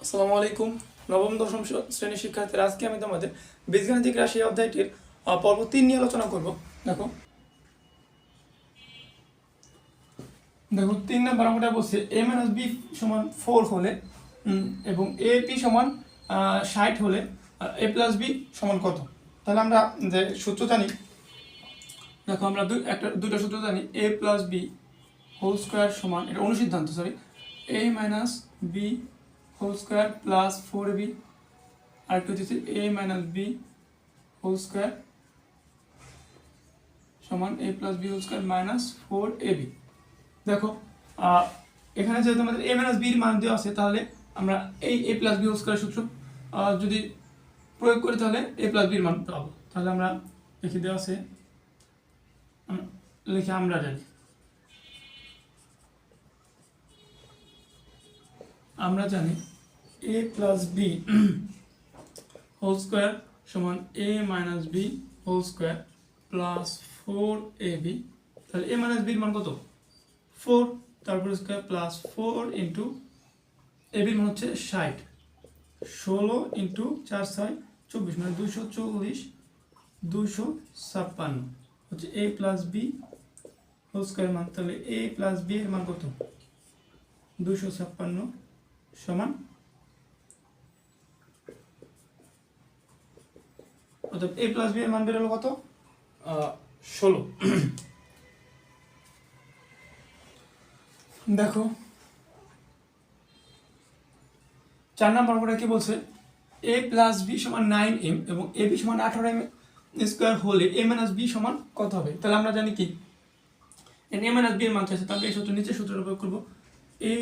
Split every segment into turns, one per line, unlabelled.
আসসালামু আলাইকুম। নবম দশম শ্রেণীর শিক্ষার্থীরা, আজকে আমি তোমাদের বীজগাণিতিক রাশি অধ্যায়টির পর্ব 3 নিয়ে আলোচনা করব। দেখো 3 নম্বর অঙ্কটা বলছে a - b সমান 4 হলে এবং ap সমান 60 হলে a + b সমান কত। তাহলে আমরা যে সূত্র জানি, দেখো আমরা দুটো সূত্র জানি। a + b হোল স্কয়ার সমান, এটা অনুসিদ্ধান্ত, sorry, a - b whole square plus 4ab, আরেকটা হচ্ছে a - b হোল স্কয়ার সমান a + b whole square minus 4ab। দেখো এখানে যেহেতু আমাদের a - b এর মান দেওয়া আছে, তাহলে আমরা এই a + b হোল স্কয়ার সূত্র যদি প্রয়োগ করি তাহলে a + b এর মান পাবো। তাহলে আমরা লিখে দেওয়া আছে, লিখে আমরা জানি, a + b হোল স্কয়ার সমান a - b whole square plus 4ab। তাহলে a - b এর মান কত? 4, তারপর স্কয়ার প্লাস 4 ইন্টু ab এর মান হচ্ছে 60, 16 ইন্টু 4 6 24, মানে 240, 256 হচ্ছে a + b হোল স্কয়ার মান। তাহলে a + b এর মান কত? 256 সমান, অর্থাৎ a + b এর মান বের হলো কত? 16। দেখো 4 নম্বর অঙ্কটা কি বলছে? a + b সমান 9m এবং ab সমান 18m স্কয়ার হলে a - b সমান কত হবে? তাহলে আমরা জানি কি, a - b এর মান চাইছে, তাহলে এই সূত্র, নিচে সূত্রটা প্রয়োগ করব। a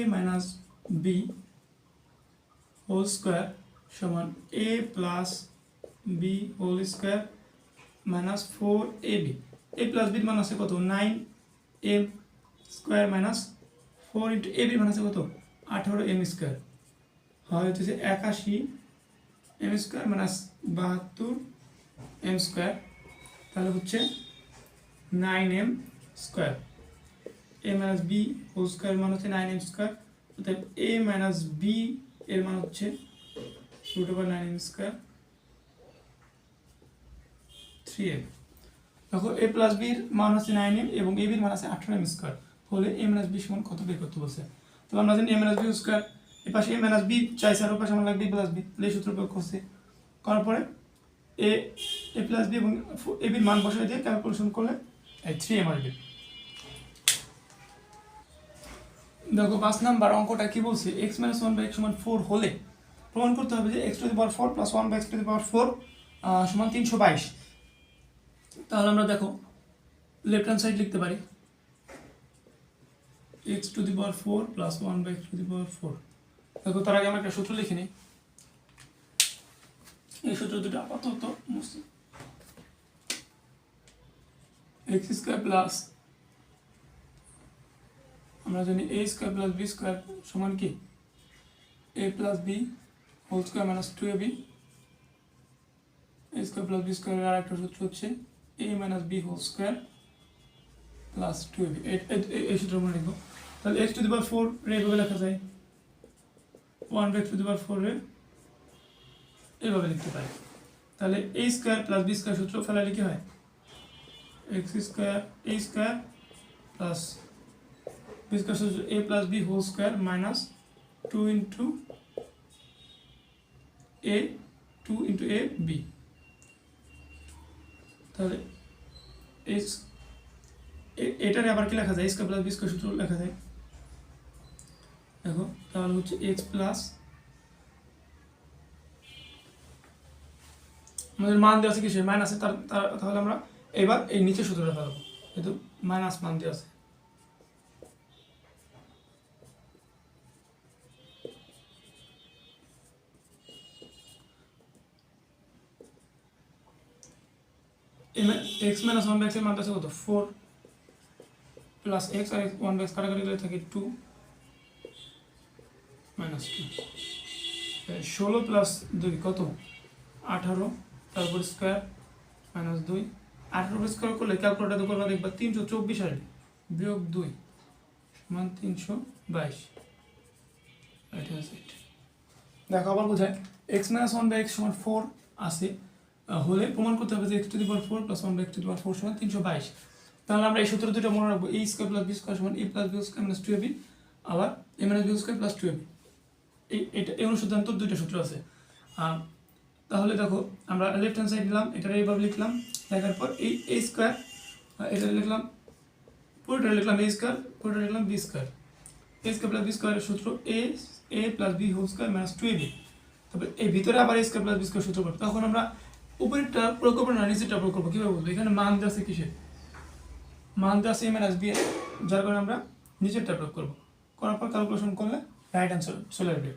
- b হোল স্কয়ার সমান a + b whole square minus 4ab। a + b এর মান আছে কত? 9m square minus 4 into ab এর মান আছে কত? 18m স্কয়ার, হয় হচ্ছে 81m square minus 72m square, তাহলে হচ্ছে 9m square. a - b whole square মান হচ্ছে 9m স্কয়ার, অর্থাৎ a - b এর মান হচ্ছে √9m স্কয়ার 3m। দেখো a + b এর মান হচ্ছে 9m এবং ab এর মান আছে 18m স্কয়ার হলে a - b সমান কত বের করতে বলছে। তো আমরা জানি a - b স্কয়ার, এই পাশে a - b চাইছে, আর ওই পাশে আমরা লাগবে a + b, তাহলে এই সূত্র প্রয়োগ করছি। করার পরে a + b এবং ab এর মান বসাই দিয়ে ক্যালকুলেশন করলে এই 3m আসবে। দেখো 5 নাম্বার অঙ্কটা কি বলছে? x - 1/x সমান 4 হলে প্রমাণ করতে হবে যে x⁴ + 1/x⁴ সমান 322। তাহলে আমরা দেখো লেফট হ্যান্ড সাইড লিখতে পারি x⁴ + 1/x⁴। দেখো তার আগে আমরা একটা সূত্র লিখে নিই। এই সূত্র দুটো আপাতত মুছে, x² প্লাস, আমরা জানি a² + b² সমান কি a + b whole square minus 2ab। a² + b² এর আরেকটা সূত্র হচ্ছে a - b whole square plus 2ab। এই সূত্র মনে রাখবো। তাহলে x⁴ রে এভাবে লেখা যায়, 1/x⁴ রে এভাবে লিখতে পারি। তাহলে a² + b² সূত্র ফেলালে কি হয়? x² a² প্লাস b² সূত্র a + b whole square minus 2 into a b। তাহলে এটারে আবার কি লেখা যায়? a² + b² সূত্র লেখা যায়। দেখো তাহলে হচ্ছে x প্লাস, আমাদের মান দেওয়া আছে কিসে? মাইনাসে, তাহলে আমরা এবার এই নিচে সূত্রটা ফেলবো, যেহেতু মাইনাস মান দেওয়া আছে। x - 1/x এর মান আছে কত? 4 প্লাস x আর 1/x কাটাকাটি করে থাকে 2 মাইনাস 2, 16 প্লাস 2 কত? 18, তারপর স্কয়ার মাইনাস 2, 18 স্কয়ার করলে ক্যালকুলেটর করলে দেখবা 324 আসবে, বিয়োগ 2 সমান 322। এটা আছে। দেখো আবার বোঝায় x minus one by x সমান 4 আসে হলে প্রমাণ করতে হবে যে x to the power 4 plus one by x to the power 4 সমান 322। তাহলে আমরা এই সূত্র দুটো মনে রাখবো, a square plus B square সমান a plus B square minus 2ab, আবার a minus b square plus 2ab। এই অনুসিদ্ধান্ত দুইটা সূত্র আছে। তাহলে দেখো আমরা লেফট হ্যান্ড সাইড নিলাম, এটা এইভাবে লিখলাম, লেখার পর এই এ স্কোয়ার এটা লিখলাম, পুরোটা লিখলাম এ স্কোয়ার, পুরোটা লিখলাম b square. A square plus B স্কোয়ারের সূত্র a plus B whole square minus 2ab। তারপরে এই ভিতরে আবার a square plus B square সূত্র করবো। তখন আমরা উপরেরটা প্রয়োগ করবো না নিচেরটা প্রয়োগ করবো। কীভাবে বলবো? এখানে মান দেওয়া আছে কিসের? মান দেওয়া আছে এ মাইনাস বি এর, যার কারণে আমরা নিচেরটা প্রয়োগ করবো। করার পর ক্যালকুলেশন করলে রাইট অ্যান্সার চলে আসবে।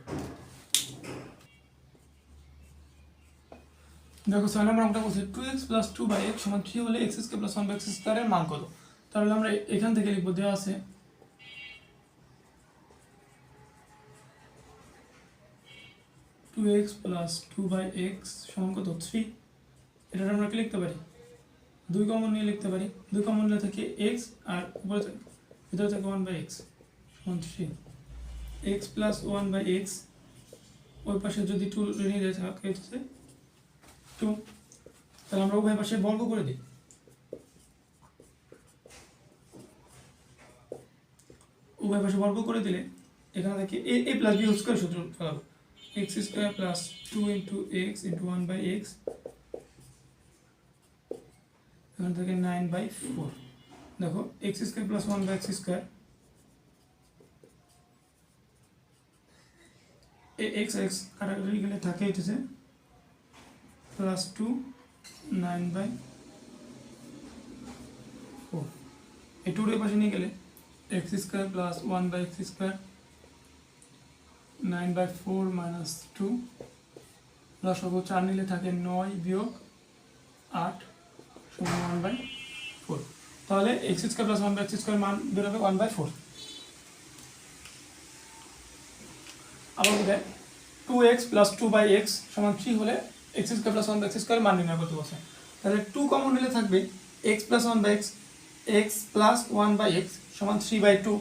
দেখো 6 নম্বর অঙ্কটা বলছে 2x প্লাস 2/x সমান 3 হলে x স্কয়ার প্লাস 1/x স্কয়ারের মান কত? তাহলে আমরা এখান থেকে লিখব, দেওয়া আছে 2x প্লাস 2/x সমান কত? 3। এটা আমরা কি লিখতে পারি? 2 কমন নিয়ে লিখতে পারি। 2 কমন নিলে থেকে x আর উপরে ভিতরে থাকে 1/x সমান 3। x প্লাস 1/x ওই পাশে যদি 2 নিয়ে যায় থাকে 2। তাহলে আমরা উভয় পাশে বর্গ করে দিই। উভয় পাশে বর্গ করে দিলে এখানে থেকে a plus b whole square সূত্র পাবো। x square plus 2 into x into 1/x, এখান থেকে 9/4। দেখো x square plus 1/x square, x x কাটাকাটি গেলে থাকে এটাতে প্লাস 2 9/4। এই 2 এর পাশে নিয়ে গেলে x square plus 1/x square 9/4 minus 2 plus 4 নিলে থাকে 9 বিয়োগ 8 সমান 1/4। তাহলে x square plus 1/x square মান বেরোবে 1/4। আবার দেখ 2x প্লাস 2/x সমান 3 হলে x square plus 1/x square মান নির্ণয় করতে বলছে। তাহলে 2 কমন নিলে থাকবে x plus 1/x, x plus 1/x সমান 3/2।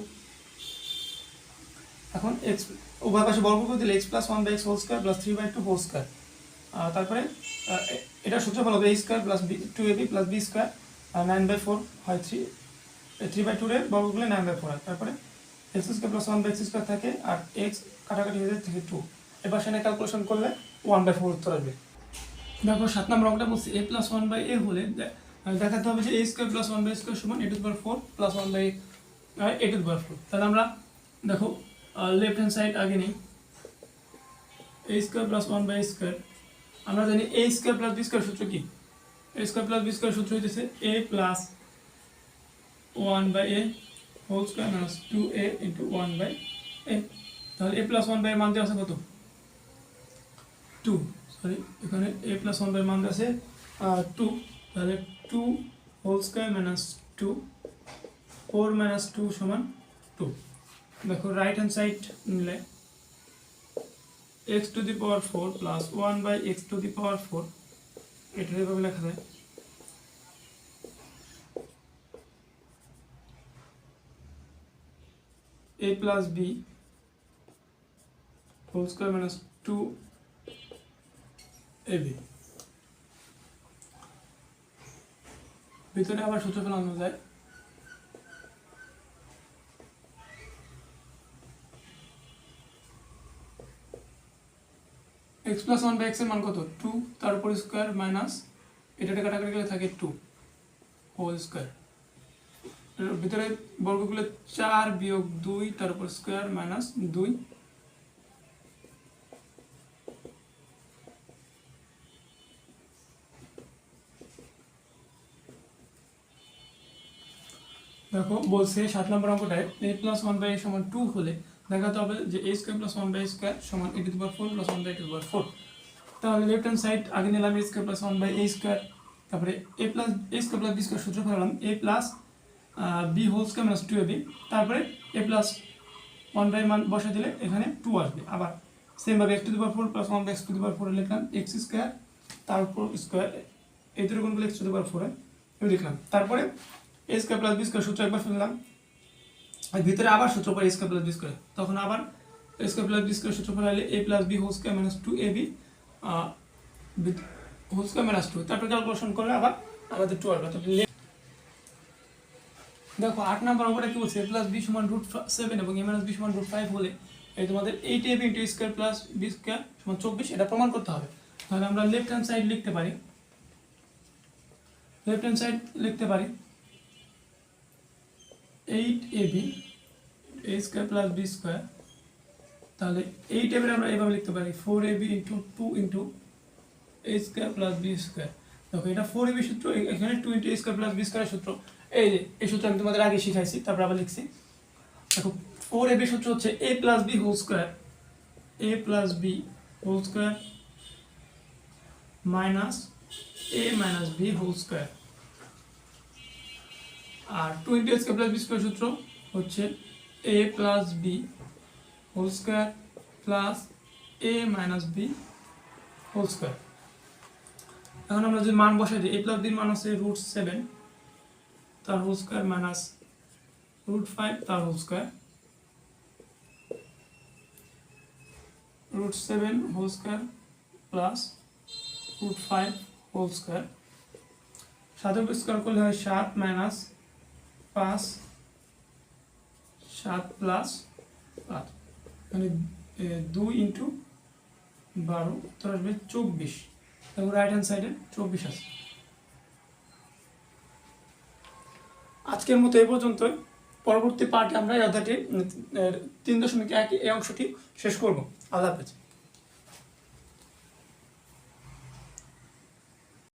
এখন x উভয় পাশে বর্গ করে দিলে x plus 1/x whole square plus 3/2 whole square. তারপরে এটা সূত্র ফলো হবে a square plus 2ab plus b square 9/4 হয় 3/2 এর বর্গ করলে 9/4 হয়। তারপরে x square plus 1/x square থাকে আর x কাটাকাটি হয়ে যায় থেকে 2। এবার সেখানে ক্যালকুলেশন করলে 1/4 উত্তর আসবে। দেখো 7 নম্বর অঙ্কটা বলছে a প্লাস 1/a হলে দেখাতে হবে যে a square plus 1/a square সমান a to the power 4 plus 1/a to the power 4। তাহলে আমরা দেখো লেফট হ্যান্ড সাইড আগে নেই, a square plus 1/a square. আমরা জানি a square plus b square সূত্র কি? a square plus b square সূত্র হইতেছে a plus 1/a whole square minus 2a into 1/a। তাহলে a প্লাস 1/a মান দেওয়া আছে কত? 2। সরি, এখানে a প্লাস 1/a মান দেওয়া আছে 2। তাহলে 2 হোল স্কয়ার মাইনাস 2 4 মাইনাস 2 সমান 2। দেখো রাইট হ্যান্ড সাইড নিলে x to the power 4 plus 1/x to the power 4, এটা এভাবে লেখা যায় a plus b whole square minus 2ab। ভিতরে আবার সূত্র ফেলানো যায় x প্লাস 1/x এর মান কত? 2 তার উপর স্কয়ার মাইনাস এটা কাটাকাটি গেলে থাকে 2 হোল স্কয়ার। ভিতরে বর্গ করলে 4 বিয়োগ 2 তার উপর স্কয়ার মাইনাস 2। দেখো বলছে 7 নম্বর অঙ্কটায় a প্লাস 1/a সমান 2 হলে দেখাতে হবে যে a square plus 1/a square সমান a to the power 4 plus 1/a to the power 4। তাহলে লেফট হ্যান্ড সাইড আগে নিলাম a square plus 1/a square, তারপরে a square plus b square সূত্র ফেলালাম a plus b whole square minus 2ab। তারপরে a plus 1/a মান বসা দিলে এখানে 2 আসবে। আবার সেম ভাবে x to the power 4 plus 1/x to the power 4 লিখলাম x স্কয়ার তার উপর স্কয়ার, এই দুটো গুণ করলে x টু দি পাওয়ার 4 আমি লিখলাম। তারপরে a square plus b square সূত্র একবার ফেললাম, আর ভিতরে আবার সূত্র পরে a square plus b square, তখন আবার a square plus B square সূত্রফল হলে a plus B whole square minus two a b whole square minus two, তারপর ক্যালকুলেশন করলে আবার আমাদের 12। দেখো 8 নাম্বার অঙ্কটা কি বলছে, এ প্লাস বি সমান √7 এবং এ মাইনাস বি সমান √5 হলে এই তোমাদের 8ab into square plus B square সমান 24, এটা প্রমাণ করতে হবে। তাহলে আমরা লেফট হ্যান্ড সাইড লিখতে পারি, লেফট হ্যান্ড সাইড লিখতে পারি 8ab a square plus B square, তাহলে 8ab আমরা এইভাবে লিখতে পারি 4ab into 2 into a square plus B square. দেখো এটা 4ab সূত্র, এখানে 2 into a square plus B স্কোয়ারের সূত্র, এই যে এই সূত্র আমি তোমাদের আগে শিখাইছি, তারপর আবার লিখছি। দেখো 4ab সূত্র হচ্ছে a plus B whole square, a plus B whole square minus a minus B whole square, আর 2 into a square plus B square সূত্র হচ্ছে a plus B whole square plus a minus B whole square. এখন আমরা যদি মান বসাই দিই, a plus বির মান আছে √7 তার হোল স্কোয়ার মাইনাস √5 তার whole square, √7 whole square plus √5 whole square, 7 square করলে হয় 7 মাইনাস 5 7 প্লাস 5, মানে 2 ইন্টু 12 উত্তর আসবে 24, এবং রাইট হ্যান্ড সাইডে 24 আছে। আজকের মতো এই পর্যন্তই, পরবর্তী পার্টে আমরা এই অধ্যায়টি 3.1 এই অংশটি শেষ করব। আল্লাহ হাফেজ।